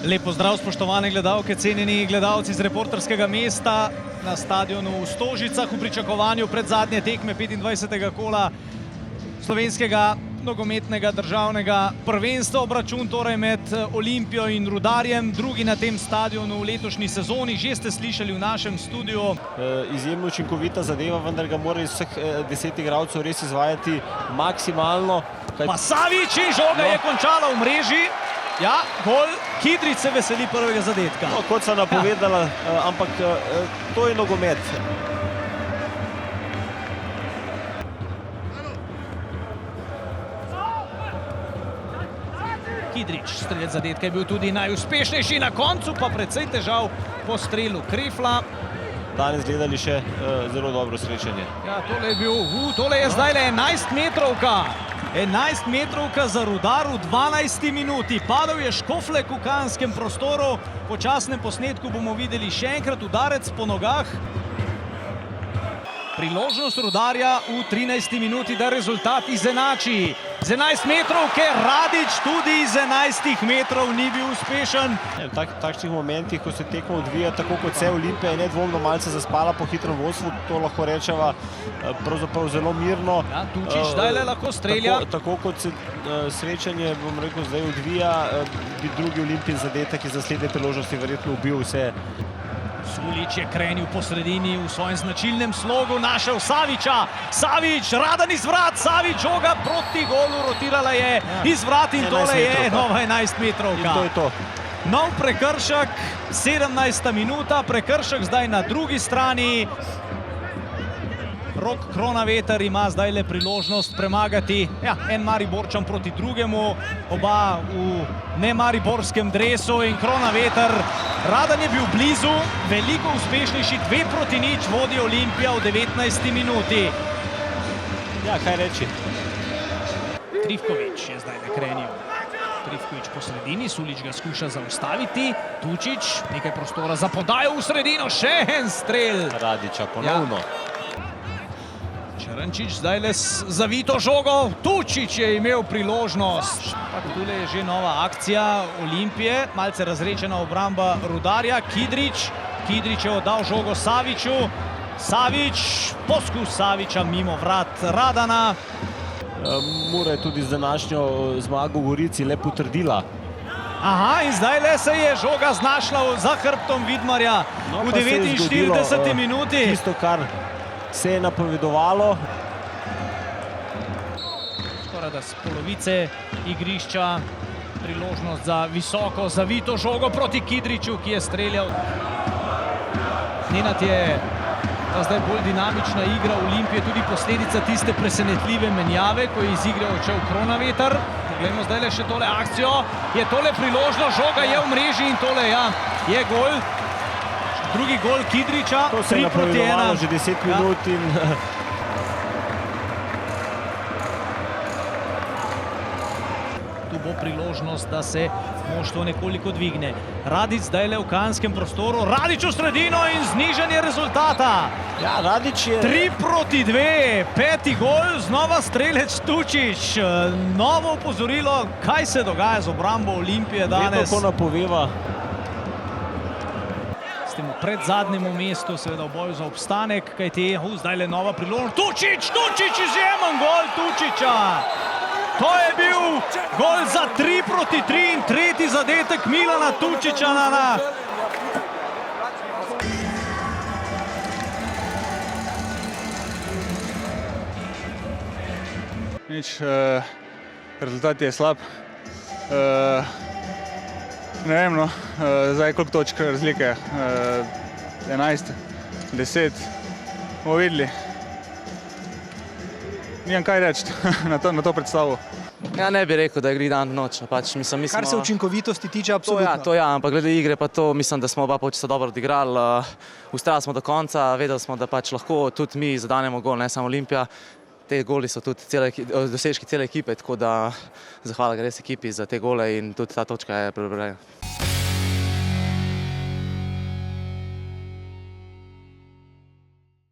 Lep pozdrav, spoštovane gledalke, cenjeni gledalci z reporterskega mesta na stadionu v Stožicah v pričakovanju predzadnje tekme 25. kola slovenskega nogometnega državnega prvenstva. Obračun torej med Olimpijo in Rudarjem, drugi na tem stadionu v letošnji sezoni. Že ste slišali v našem studiu. Izjemno učinkovita zadeva, vendar ga mora iz vseh 10 igralcev res izvajati maksimalno. Pa Savić in žoga je končala v mreži. Ja, gol. Kidrič se veseli prvega zadetka. No, kot sem napovedala, ampak to je nogomet. Kidrič, strelec zadetka, je bil tudi najuspešnejši, na koncu pa precej težav po strelu Krefla. Danes gledali še zelo dobro srečanje. Ja, tole je bil, tole je zdaj le 11-metrovka. 11-metrovka za Rudar v 12. minuti. Padal je Škoflek v kanskem prostoru. Po časnem posnetku bomo videli še enkrat udarec po nogah. Priložnost Rudarja v 13. minuti, da rezultat izenači. Z 11 metrovke Radić tudi iz 11 metrov ni bil uspešen. V takšnih momentih, ko se tekmo odvija tako kot se, Olimpija je nedvomno malce zaspala po hitrem vodstvu, to lahko rečeva pravzaprav zelo mirno. Ja, Tučić zdaj le lahko strelja. Tako kot se srečanje, bom rekel, zdaj odvija, bi drugi Olimpijin zadetek iz naslednje priložnosti verjetno ubil vse. Sulić je krenil po sredini v svojem značilnem slogu, našel Savića. Savić, Radan iz vrat, Savić žoga proti golu, rotirala je iz vrat in tole je nova 11-metrovka. In to je to. Nov prekršek, 17. minuta, prekršek zdaj na drugi strani. Rok Kronaveter ima zdaj le priložnost premagati en Mariborčan proti drugemu, oba v nemariborskem dresu in Kronaveter. Radan je bil blizu, veliko uspešnejši, 2-0 vodi Olimpija v 19. minuti. Ja, kaj reči? Trifković je zdaj nakrenil. Trifković po sredini, Sulić ga skuša zaustaviti. Tučić, nekaj prostora za podajo v sredino, še en strel. Radića ponovno. Črnčić zdaj le zavito žogo, Tučić je imel priložnost. Tule je že nova akcija Olimpije, malce razrečena obramba Rudarja. Kidrič je oddal žogo Saviću. Savić, poskus Savića mimo vrat Radana. Mura je tudi z današnjo zmago v Gorici le potrdila. Aha, in zdaj le se je žoga znašla za hrbtom Vidmarja v 49. minuti. Tisto, kar se je napovedovalo. Skorajda z polovice igrišča priložnost za visoko zavito žogo proti Kidriču, ki je streljal. Nenad je ta zdaj bolj dinamična igra Olimpije, tudi posledica tiste presenetljive menjave, ko je iz igre odšel Kronaveter. Poglejmo zdaj le še tole akcijo. Je tole priložnost, žoga je v mreži in tole je gol. Drugi gol Kidriča, 3-1. To se je napovedovalo že 10 minut in... Tu bo priložnost, da se moštvo nekoliko dvigne. Radić zdaj le v kanskem prostoru, Radić v sredino in znižanje rezultata. Ja, Radić je... 3-2, 5. gol, znova strelec Tučić. Novo opozorilo, kaj se dogaja z obrambo Olimpije danes. Vedno ko napoveva. S tem v predzadnjemu mestu, seveda v boju za obstanek, kajti zdaj le nova priložnost. Tučić, izjemen gol Tučića. To je bil gol za 3-3 in tretji zadetek Milana Tučića na... Nič, rezultat je slab. Ne vem, no, zdaj koliko točk razlike, 11, 10, bomo videli. Nimam kaj reči na to predstavo. Ja, ne bi rekel, da je glih dan noč. Kar se učinkovitosti tiče, absolutno. To ja, ampak glede igre pa to, mislim, da smo oba polčasa dobro odigrali. Ustrajali smo do konca, vedeli smo, da pač lahko tudi mi zadanemo gol, ne samo Olimpija. Te goli so tudi dosežki cele ekipe, tako da zahvala res ekipi za te gole in tudi ta točka je prebrojena.